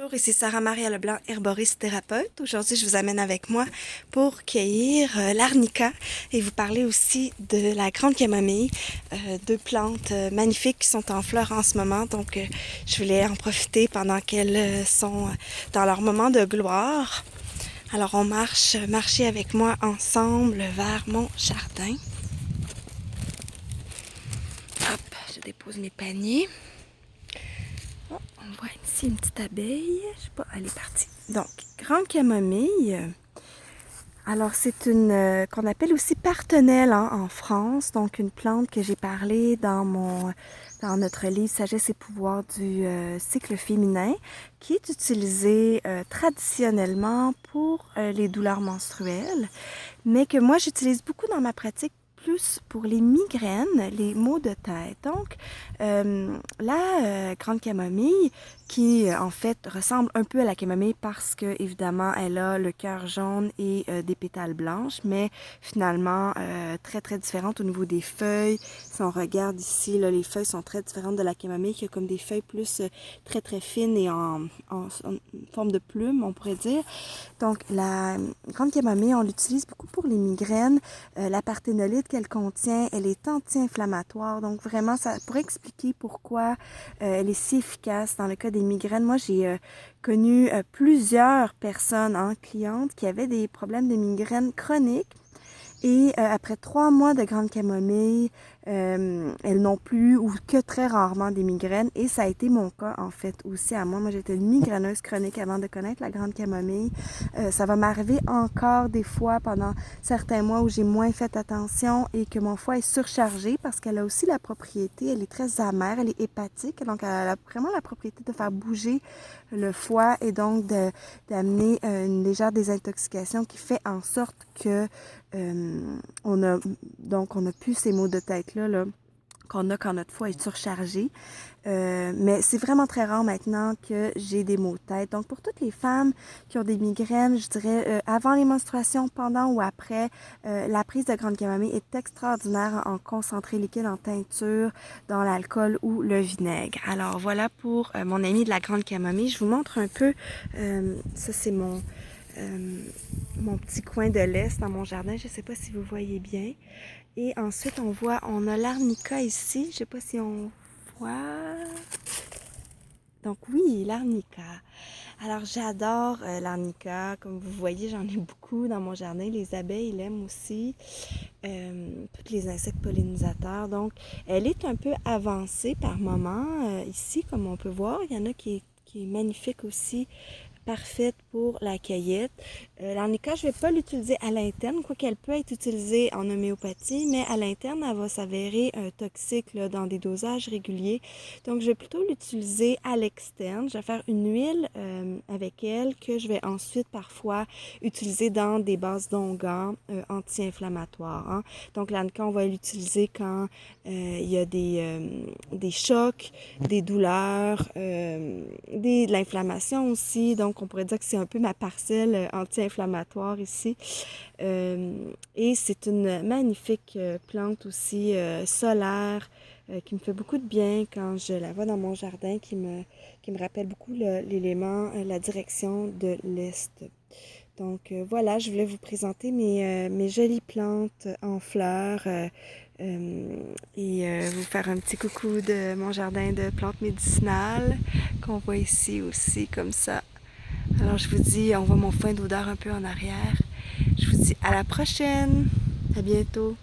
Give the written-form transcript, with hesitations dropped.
Bonjour, ici Sarah Maria Leblanc, herboriste thérapeute. Aujourd'hui, je vous amène avec moi pour cueillir l'arnica et vous parler aussi de la grande camomille, deux plantes magnifiques qui sont en fleurs en ce moment. Donc, je voulais en profiter pendant qu'elles sont dans leur moment de gloire. Alors, on marchez avec moi ensemble vers mon jardin. Hop, je dépose mes paniers. Oh, on voit ici une petite abeille. Je sais pas, elle est partie. Donc, grande camomille. Alors, c'est une qu'on appelle aussi partenelle en France. Donc, une plante que j'ai parlé dans notre livre Sagesse et pouvoir du cycle féminin, qui est utilisée traditionnellement pour les douleurs menstruelles, mais que moi j'utilise beaucoup dans ma pratique plus pour les migraines, les maux de tête. Donc, la grande camomille, qui en fait ressemble un peu à la camomille parce que évidemment elle a le cœur jaune et des pétales blanches, mais finalement très très différente au niveau des feuilles. Si on regarde ici, là, les feuilles sont très différentes de la camomille qui a comme des feuilles plus très très fines et en forme de plume, on pourrait dire. Donc la grande camomille, on l'utilise beaucoup pour les migraines. La parthénolite qu'elle contient, elle est anti-inflammatoire. Donc vraiment, ça pourrait expliquer pourquoi elle est si efficace dans le cas des migraines. Moi, j'ai connu plusieurs personnes, clientes, qui avaient des problèmes de migraines chroniques. Et après 3 mois de grande camomille, elles n'ont plus ou que très rarement des migraines. Et ça a été mon cas, en fait, aussi à moi. Moi, j'étais une migraineuse chronique avant de connaître la grande camomille. Ça va m'arriver encore des fois pendant certains mois où j'ai moins fait attention et que mon foie est surchargé parce qu'elle a aussi la propriété, elle est très amère, elle est hépatique. Donc, elle a vraiment la propriété de faire bouger le foie et donc d'amener une légère désintoxication qui fait en sorte que on a plus ces maux de tête-là qu'on a quand notre foie est surchargé. Mais c'est vraiment très rare maintenant que j'ai des maux de tête. Donc, pour toutes les femmes qui ont des migraines, je dirais avant les menstruations, pendant ou après, la prise de grande camomille est extraordinaire en concentré liquide, en teinture, dans l'alcool ou le vinaigre. Alors, voilà pour mon ami de la grande camomille. Je vous montre un peu, ça c'est mon petit coin de l'Est dans mon jardin. Je ne sais pas si vous voyez bien. Et ensuite, on a l'arnica ici. Je ne sais pas si on voit. Donc oui, l'arnica. Alors j'adore l'arnica. Comme vous voyez, j'en ai beaucoup dans mon jardin. Les abeilles l'aiment aussi. Tous les insectes pollinisateurs. Donc, elle est un peu avancée par moment. Ici, comme on peut voir, il y en a qui est magnifique aussi, parfaite pour la cueillette. L'arnica, je ne vais pas l'utiliser à l'interne, quoiqu'elle peut être utilisée en homéopathie, mais à l'interne, elle va s'avérer toxique là, dans des dosages réguliers. Donc, je vais plutôt l'utiliser à l'externe. Je vais faire une huile avec elle que je vais ensuite parfois utiliser dans des bases d'onguents anti-inflammatoires. Hein. Donc, l'arnica, on va l'utiliser quand il y a des chocs, des douleurs, de l'inflammation aussi. Donc, on pourrait dire que c'est un peu ma parcelle anti-inflammatoire ici. Et c'est une magnifique plante aussi solaire qui me fait beaucoup de bien quand je la vois dans mon jardin, qui me rappelle beaucoup l'élément, la direction de l'Est. Donc voilà, je voulais vous présenter mes jolies plantes en fleurs et vous faire un petit coucou de mon jardin de plantes médicinales qu'on voit ici aussi comme ça. Alors je vous dis, on voit mon foin d'odeur un peu en arrière. Je vous dis à la prochaine, à bientôt.